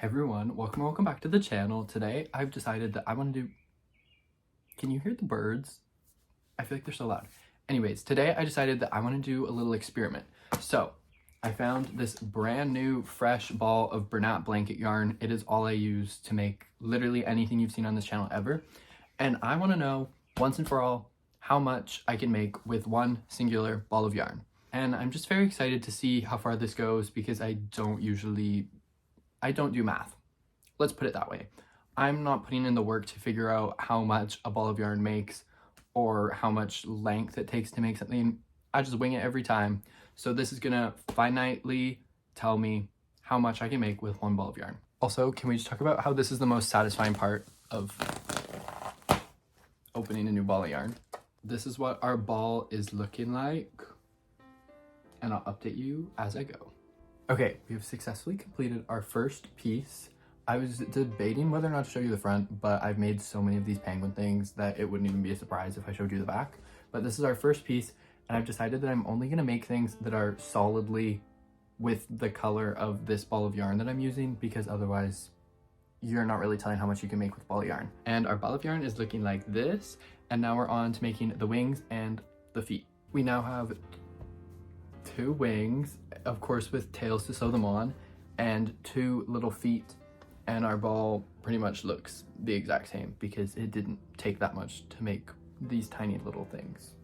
Hey everyone, welcome back to the channel. Today I've decided that I want to do... Can you hear the birds? I feel like they're so loud. Anyways, today I decided that I want to do a little experiment. So I found this brand new fresh ball of Bernat blanket yarn. It is all I use to make literally anything you've seen on this channel ever. And I want to know once and for all how much I can make with one singular ball of yarn. And I'm just very excited to see how far this goes because I don't do math. Let's put it that way. I'm not putting in the work to figure out how much a ball of yarn makes or how much length it takes to make something. I just wing it every time. So this is gonna finitely tell me how much I can make with one ball of yarn. Also, can we just talk about how this is the most satisfying part of opening a new ball of yarn? This is what our ball is looking like, and I'll update you as I go. Okay, we have successfully completed our first piece. I was debating whether or not to show you the front, but I've made so many of these penguin things that it wouldn't even be a surprise if I showed you the back. But this is our first piece, and I've decided that I'm only gonna make things that are solidly with the color of this ball of yarn that I'm using, because otherwise you're not really telling how much you can make with ball of yarn. And our ball of yarn is looking like this, and now we're on to making the wings and the feet. We now have 2 wings, of course with tails to sew them on, and 2 little feet, and our ball pretty much looks the exact same because it didn't take that much to make these tiny little things.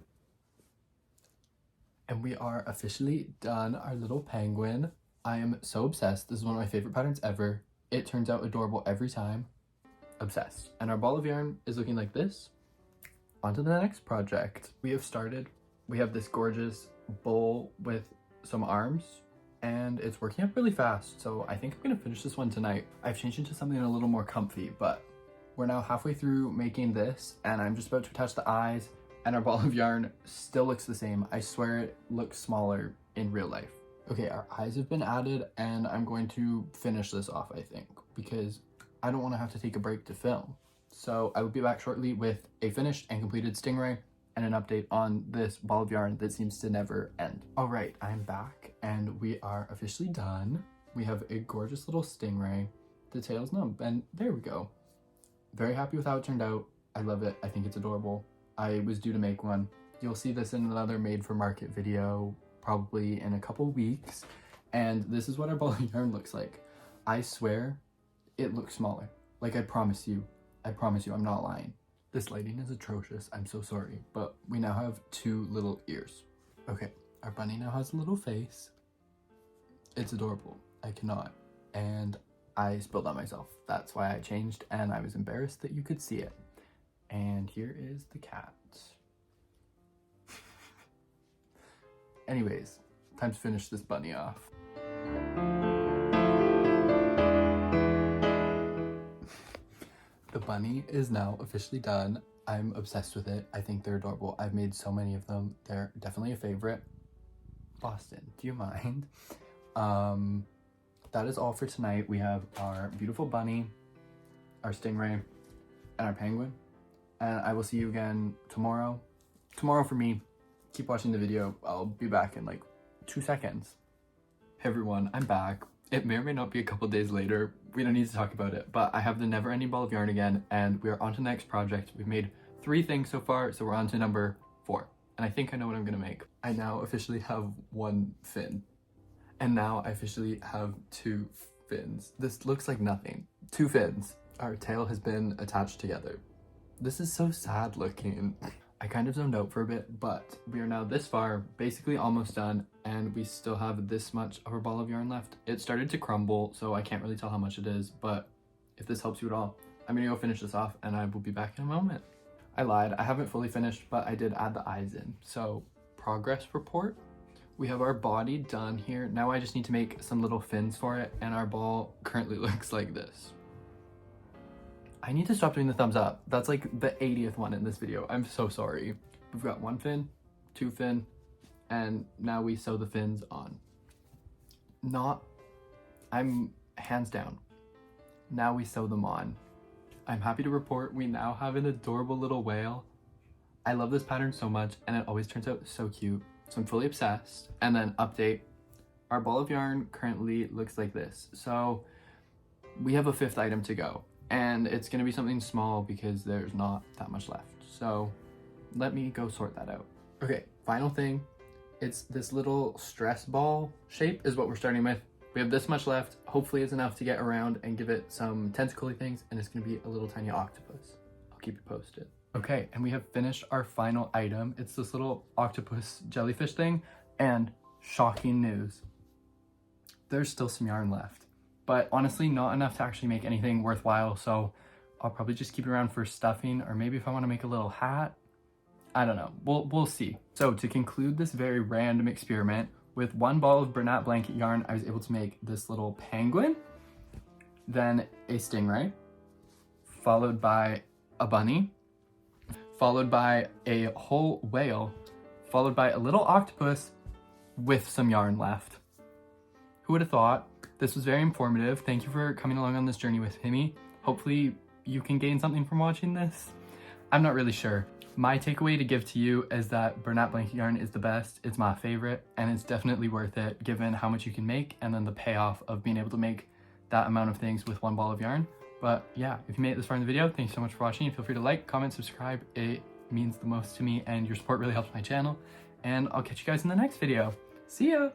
And we are officially done our little penguin. I am so obsessed. This is one of my favorite patterns ever. It turns out adorable every time. Obsessed. And our ball of yarn is looking like this. On to the next project. We have this gorgeous bowl with some arms, and it's working up really fast, so I think I'm gonna finish this one tonight. I've changed into something a little more comfy, but we're now halfway through making this, and I'm just about to attach the eyes, and our ball of yarn still looks the same. I swear it looks smaller in real life. Okay, our eyes have been added, and I'm going to finish this off, I think, because I don't want to have to take a break to film. So I will be back shortly with a finished and completed stingray and an update on this ball of yarn that seems to never end. All right, I'm back and we are officially done. We have a gorgeous little stingray. The tail's numb, and there we go. Very happy with how it turned out. I love it. I think it's adorable. I was due to make one. You'll see this in another made for market video probably in a couple weeks. And this is what our ball of yarn looks like. I swear it looks smaller. Like, I promise you, I'm not lying. This lighting is atrocious, I'm so sorry, but we now have 2 little ears. Okay, our bunny now has a little face. It's adorable, I cannot. And I spilled on myself. That's why I changed, and I was embarrassed that you could see it. And here is the cat. Anyways, time to finish this bunny off. The bunny is now officially done. I'm obsessed with it. I think they're adorable. I've made so many of them. They're definitely a favorite. Boston, do you mind? That is all for tonight. We have our beautiful bunny, our stingray, and our penguin. And I will see you again tomorrow. Tomorrow for me. Keep watching the video. I'll be back in like 2 seconds. Hey everyone, I'm back. It may or may not be a couple days later. We don't need to talk about it, but I have the never-ending ball of yarn again, and we are on to the next project. We've made 3 things so far, so we're on to number 4. And I think I know what I'm gonna make. I now officially have 1 fin. And now I officially have 2 fins. This looks like nothing. 2 fins. Our tail has been attached together. This is so sad looking. I kind of zoned out for a bit, but we are now this far, basically almost done, and we still have this much of our ball of yarn left. It started to crumble, so I can't really tell how much it is, but if this helps you at all, I'm gonna go finish this off and I will be back in a moment. I lied, I haven't fully finished, but I did add the eyes in. So, progress report. We have our body done here. Now I just need to make some little fins for it, and our ball currently looks like this. I need to stop doing the thumbs up. That's like the 80th one in this video. I'm so sorry. We've got 1 fin, 2 fin, and now we sew the fins on. I'm hands down. Now we sew them on. I'm happy to report we now have an adorable little whale. I love this pattern so much, and it always turns out so cute. So I'm fully obsessed. And then update, our ball of yarn currently looks like this. So we have a 5th item to go, and it's gonna be something small because there's not that much left. So let me go sort that out. Okay, final thing. It's this little stress ball shape is what we're starting with. We have this much left. Hopefully it's enough to get around and give it some tentacle-y things, and it's gonna be a little tiny octopus. I'll keep you posted. Okay, and we have finished our final item. It's this little octopus jellyfish thing, and shocking news. There's still some yarn left, but honestly not enough to actually make anything worthwhile, so I'll probably just keep it around for stuffing, or maybe if I want to make a little hat. I don't know, we'll see. So to conclude this very random experiment, with 1 ball of Bernat blanket yarn, I was able to make this little penguin, then a stingray, followed by a bunny, followed by a whole whale, followed by a little octopus with some yarn left. Who would have thought? This was very informative. Thank you for coming along on this journey with me. Hopefully you can gain something from watching this. I'm not really sure. My takeaway to give to you is that Bernat blanket yarn is the best. It's my favorite, and it's definitely worth it given how much you can make and then the payoff of being able to make that amount of things with 1 ball of yarn. But yeah, if you made it this far in the video, thanks so much for watching. Feel free to like, comment, subscribe. It means the most to me, and your support really helps my channel. And I'll catch you guys in the next video. See ya!